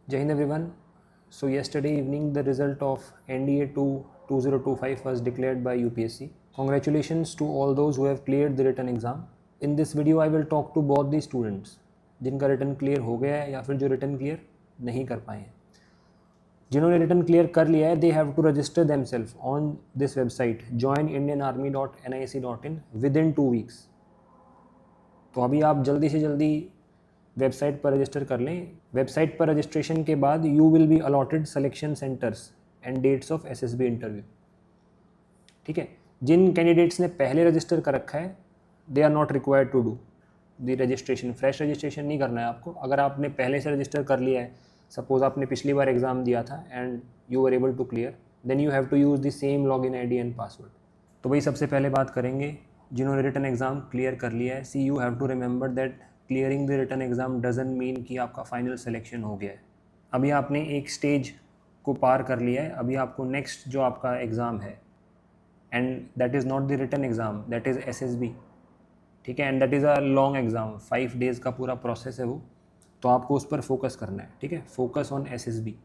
Jai Hind everyone. So yesterday evening the result of NDA 2 2025 was declared by UPSC. Congratulations to all those who have cleared the written exam. In this video I will talk to both the students जिनका return clear हो गया है या फिर जो return clear नहीं कर पाए हैं. जिन्होंने रिटर्न क्लियर कर लिया है they have to register themselves on this website joinindianarmy.nic.in within 2 weeks. तो अभी आप जल्दी से जल्दी वेबसाइट पर रजिस्टर कर लें. वेबसाइट पर रजिस्ट्रेशन के बाद you will be allotted selection centres and dates of SSB interview. ठीक है, जिन कैंडिडेट्स ने पहले रजिस्टर कर रखा है they are not required to do the registration. Fresh registration नहीं करना है आपको. अगर आपने पहले से रजिस्टर कर लिया है, सपोज आपने पिछली बार एग्ज़ाम दिया था and you are able to clear, then you have to use the same login ID and password. तो भाई सबसे पहले बात करेंगे जिन्होंने रिटन एग्ज़ाम क्लियर कर लिया है. See you have to remember that clearing the written exam doesn't mean कि आपका फाइनल सिलेक्शन हो गया है. अभी आपने एक स्टेज को पार कर लिया है. अभी आपको नेक्स्ट जो आपका एग्ज़ाम है and that is not the written exam, that is SSB. ठीक है, and that is a long exam, 5 days का पूरा प्रोसेस है वो. तो आपको उस पर फोकस करना है. ठीक है, focus on SSB.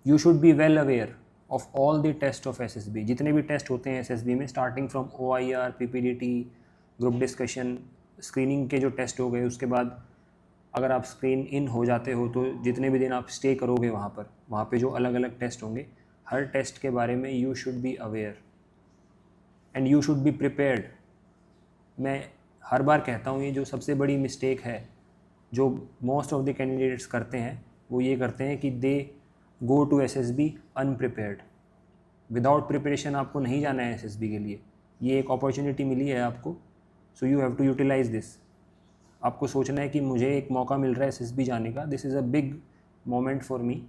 You should be well aware of all the test of SSB. जितने भी टेस्ट होते हैं एसएसबी में, starting from OIR, PPDT, group discussion, screening के जो टेस्ट हो गए, उसके बाद अगर आप स्क्रीन इन हो जाते हो तो जितने भी दिन आप स्टे करोगे वहाँ पे जो अलग अलग टेस्ट होंगे, हर टेस्ट के बारे में you should be aware and you should be prepared. मैं हर बार कहता हूँ, ये जो सबसे बड़ी मिस्टेक है जो मोस्ट ऑफ द कैंडिडेट्स करते हैं, वो ये करते हैं कि they go to SSB unprepared. Without preparation आपको नहीं जाना है एसएसबी के लिए. ये एक अपॉर्चुनिटी मिली है आपको, so you have to utilise this. आपको सोचना है कि मुझे एक मौका मिल रहा है एसएसबी जाने का, this is a big moment for me,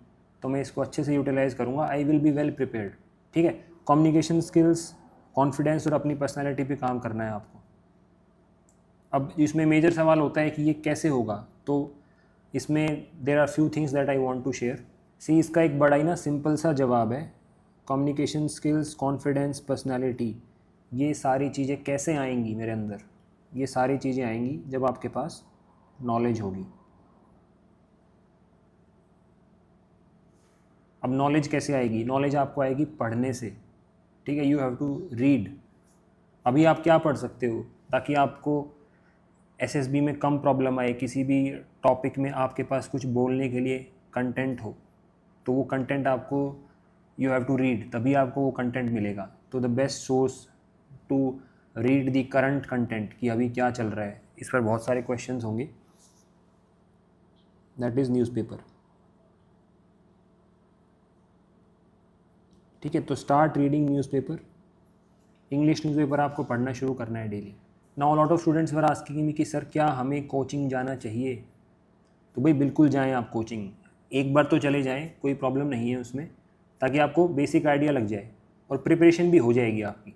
तो मैं इसको अच्छे से यूटिलाइज़ करूँगा. I will be well prepared. ठीक है, कम्युनिकेशन स्किल्स, कॉन्फिडेंस और अपनी पर्सनैलिटी पे काम करना है आपको. अब इसमें मेजर सवाल होता है कि ये कैसे होगा, तो इसमें there are few things that I want to share. See, इसका एक बड़ा ही ना सिंपल सा जवाब है. कम्युनिकेशन स्किल्स, कॉन्फिडेंस, पर्सनैलिटी, ये सारी चीज़ें कैसे आएंगी मेरे अंदर? ये सारी चीज़ें आएंगी जब आपके पास नॉलेज होगी. अब नॉलेज कैसे आएगी? नॉलेज आपको आएगी पढ़ने से. ठीक है, यू हैव टू रीड. अभी आप क्या पढ़ सकते हो ताकि आपको एसएसबी में कम प्रॉब्लम आए? किसी भी टॉपिक में आपके पास कुछ बोलने के लिए कंटेंट हो, तो वो कंटेंट आपको यू हैव टू रीड, तभी आपको वो कंटेंट मिलेगा. तो the best source to read the current content कि अभी क्या चल रहा है, इस पर बहुत सारे क्वेश्चंस होंगे, दैट इज़ न्यूज़पेपर. ठीक है, तो start reading newspaper. English newspaper आपको पढ़ना शुरू करना है daily. Now lot of students were asking me कि सर क्या हमें कोचिंग जाना चाहिए? तो भाई बिल्कुल जाएं आप कोचिंग. एक बार तो चले जाएं, कोई प्रॉब्लम नहीं है उसमें, ताकि आपको बेसिक आइडिया लग जाए और प्रिपरेशन भी हो जाएगी आपकी.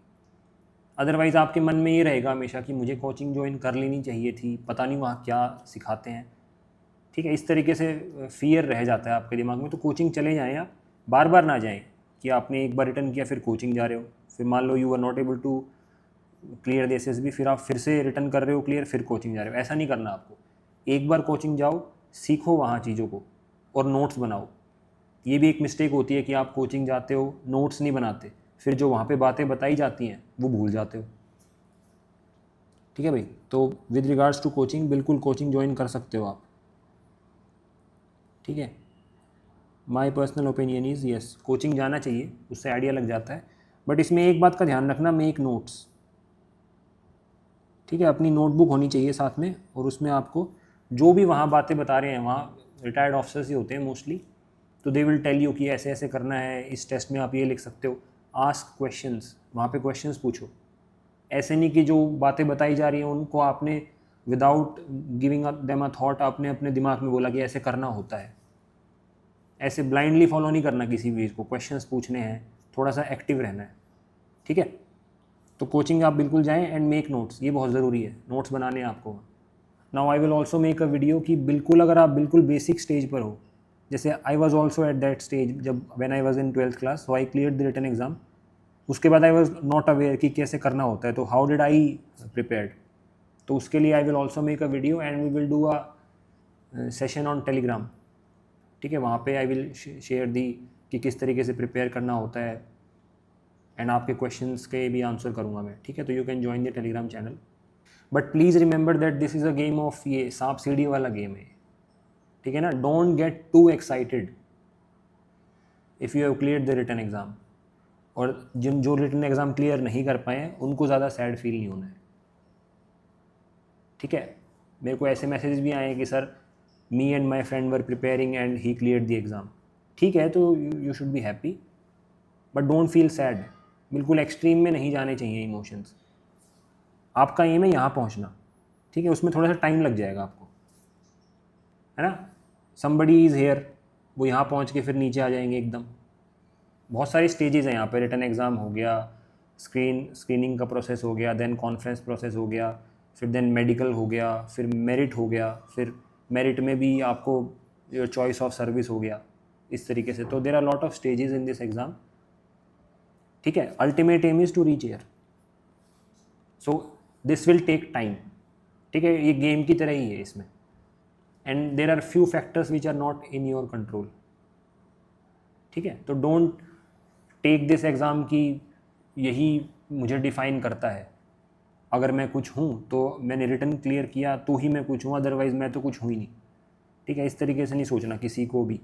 अदरवाइज़ आपके मन में ये रहेगा हमेशा कि मुझे कोचिंग ज्वाइन कर लेनी चाहिए थी, पता नहीं वहाँ क्या सिखाते हैं. ठीक है, इस तरीके से फियर रह जाता है आपके दिमाग में. तो कोचिंग चले जाएँ आप, बार बार ना जाएँ कि आपने एक बार रिटर्न किया फिर कोचिंग जा रहे हो, फिर मान लो you are not able to clear the SSB, फिर आप फिर से रिटर्न कर रहे हो क्लियर, फिर कोचिंग जा रहे हो. ऐसा नहीं करना आपको. एक बार कोचिंग जाओ, सीखो वहाँ चीज़ों को और नोट्स बनाओ. ये भी एक मिस्टेक होती है कि आप कोचिंग जाते हो, नोट्स नहीं बनाते, फिर जो वहाँ पे बातें बताई जाती हैं वो भूल जाते हो. ठीक है भाई, तो विद रिगार्ड्स टू कोचिंग, बिल्कुल कोचिंग ज्वाइन कर सकते हो आप. ठीक है, my personal opinion is yes, coaching जाना चाहिए, उससे आइडिया लग जाता है. बट इसमें एक बात का ध्यान रखना, मेक नोट्स. ठीक है, अपनी नोटबुक होनी चाहिए साथ में, और उसमें आपको जो भी वहाँ बातें बता रहे हैं, वहाँ रिटायर्ड ऑफिसर्स ही होते हैं मोस्टली, तो दे विल टेल यू कि ऐसे ऐसे करना है, इस टेस्ट में आप ये लिख सकते हो. आस्क क्वेश्चंस, वहाँ पे क्वेश्चंस पूछो. ऐसे नहीं कि जो बातें बताई जा रही हैं उनको आपने without giving them a thought आपने अपने दिमाग में बोला कि ऐसे करना होता है. ऐसे ब्लाइंडली फॉलो नहीं करना किसी भी चीज़ को. क्वेश्चंस पूछने हैं, थोड़ा सा एक्टिव रहना है. ठीक है, तो कोचिंग आप बिल्कुल जाएं एंड मेक नोट्स, ये बहुत ज़रूरी है, नोट्स बनाने हैं आपको. Now I will also make a video कि बिल्कुल अगर आप बिल्कुल बेसिक स्टेज पर हो, जैसे I was also at that stage जब when I was in 12th class, so I clear the written exam. उसके बाद आई वॉज नॉट अवेयर कि कैसे करना होता है, तो हाउ डिड आई प्रिपेयर्ड. तो उसके लिए I will also make a video and we will do a session on Telegram. ठीक है, वहाँ पे आई विल शेयर दी कि किस तरीके से प्रिपेयर करना होता है, एंड आपके क्वेश्चंस के भी आंसर करूँगा मैं, ठीक है। तो you can join the Telegram channel, but please remember that this is a game of, ये सांप सीढ़ी वाला गेम है, ठीक है ना। Don't get too excited if you have clear the written exam, और जिन जो रिटन एग्ज़ाम क्लियर नहीं कर पाए हैं उनको ज़्यादा सैड फील नहीं होना है, ठीक है। मेरे को ऐसे मैसेजेस भी आए हैं कि sir me and my friend were preparing and he clear the exam, ठीक है, तो you should be happy, but don't feel sad. बिल्कुल एक्सट्रीम में नहीं जाने चाहिए इमोशंस। आपका एम है यहाँ पहुँचना, ठीक है, उसमें थोड़ा सा टाइम लग जाएगा आपको, है ना। समबडी इज़ हेयर, वो यहाँ पहुँच के फिर नीचे आ जाएंगे एकदम। बहुत सारी स्टेजेस हैं यहाँ पे, रिटन एग्ज़ाम हो गया, स्क्रीनिंग का प्रोसेस हो गया, देन कॉन्फ्रेंस प्रोसेस हो गया, फिर देन मेडिकल हो गया, फिर मेरिट हो गया, फिर मेरिट में भी आपको चॉइस ऑफ सर्विस हो गया, इस तरीके से। तो there are lot of stages in this exam, ठीक है। Ultimate aim is to reach here, so this will take time, ठीक है, ये गेम की तरह ही है इसमें, and there are few factors which are not in your control, ठीक है। तो डोंट टेक दिस एग्ज़ाम की यही मुझे डिफ़ाइन करता है, अगर मैं कुछ हूँ तो मैंने रिटन क्लियर किया तो ही मैं कुछ हूँ, अदरवाइज़ मैं तो कुछ हूँ ही नहीं, ठीक है। इस तरीके से नहीं सोचना किसी को भी।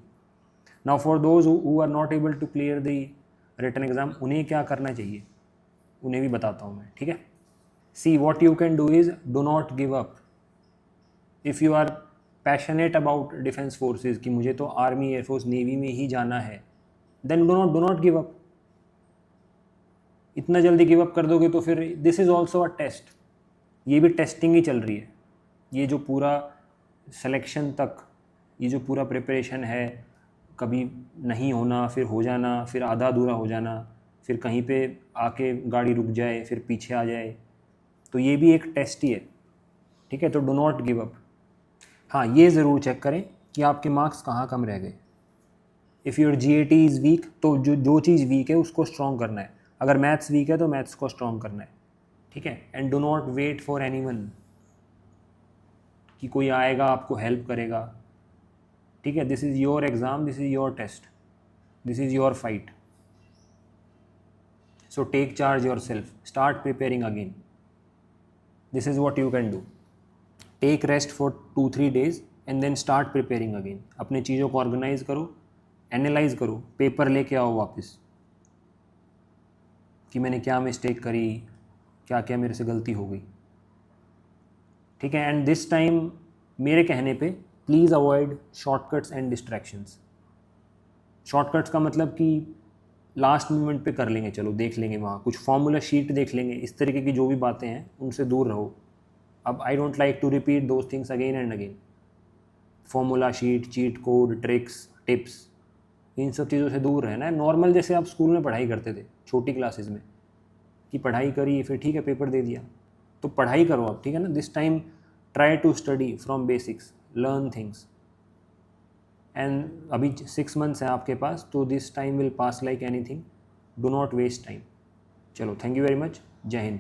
Now for those who are not able to clear the written exam, उन्हें क्या करना चाहिए उन्हें भी बताता हूँ मैं, ठीक है। See what you can do is do not give up. If you are passionate about defence forces कि मुझे तो आर्मी, एयरफोर्स, नेवी में ही जाना है, then do not give up. इतना जल्दी गिव अप कर दोगे तो फिर this is also a test, ये भी टेस्टिंग ही चल रही है। ये जो पूरा सिलेक्शन तक, ये जो पूरा प्रिपरेशन है, कभी नहीं होना, फिर हो जाना, फिर आधा अधूरा हो जाना, फिर कहीं पे आके गाड़ी रुक जाए, फिर पीछे आ जाए, तो ये भी एक टेस्ट ही है, ठीक है। तो डो नॉट गिव अप। हाँ, ये ज़रूर चेक करें कि आपके मार्क्स कहाँ कम रह गए। If your GAT is week, तो जो चीज़ वीक है उसको स्ट्रॉन्ग करना है। अगर मैथ्स वीक है तो मैथ्स को स्ट्रॉन्ग करना है, ठीक है। And do not wait for anyone कि कोई आएगा आपको हेल्प करेगा, ठीक है। This is your exam, this is your test, this is your fight, so take charge yourself, start preparing again. This is what you can do, take rest for 2-3 days and then start preparing again. अपनी चीज़ों को organise करो, analyse करो, paper लेके आओ वापस कि मैंने क्या मिस्टेक करी, क्या क्या मेरे से गलती हो गई, ठीक है। एंड दिस टाइम मेरे कहने पे please avoid shortcuts and distractions. Shortcuts का मतलब कि लास्ट मोमेंट पे कर लेंगे, चलो देख लेंगे, वहाँ कुछ फॉर्मूला शीट देख लेंगे, इस तरीके की जो भी बातें हैं उनसे दूर रहो। अब I don't like to repeat those things again and again. Formula sheet, cheat code, tricks, tips, इन सब चीज़ों से दूर रहना है। नॉर्मल जैसे आप स्कूल में पढ़ाई करते थे छोटी क्लासेस में, कि पढ़ाई करी फिर ठीक है पेपर दे दिया, तो पढ़ाई करो आप, ठीक है ना। This time try to study from basics, learn things, and अभी 6 months हैं आपके पास, तो this time will pass like anything, do not waste time. चलो, थैंक यू वेरी मच, जय हिंद।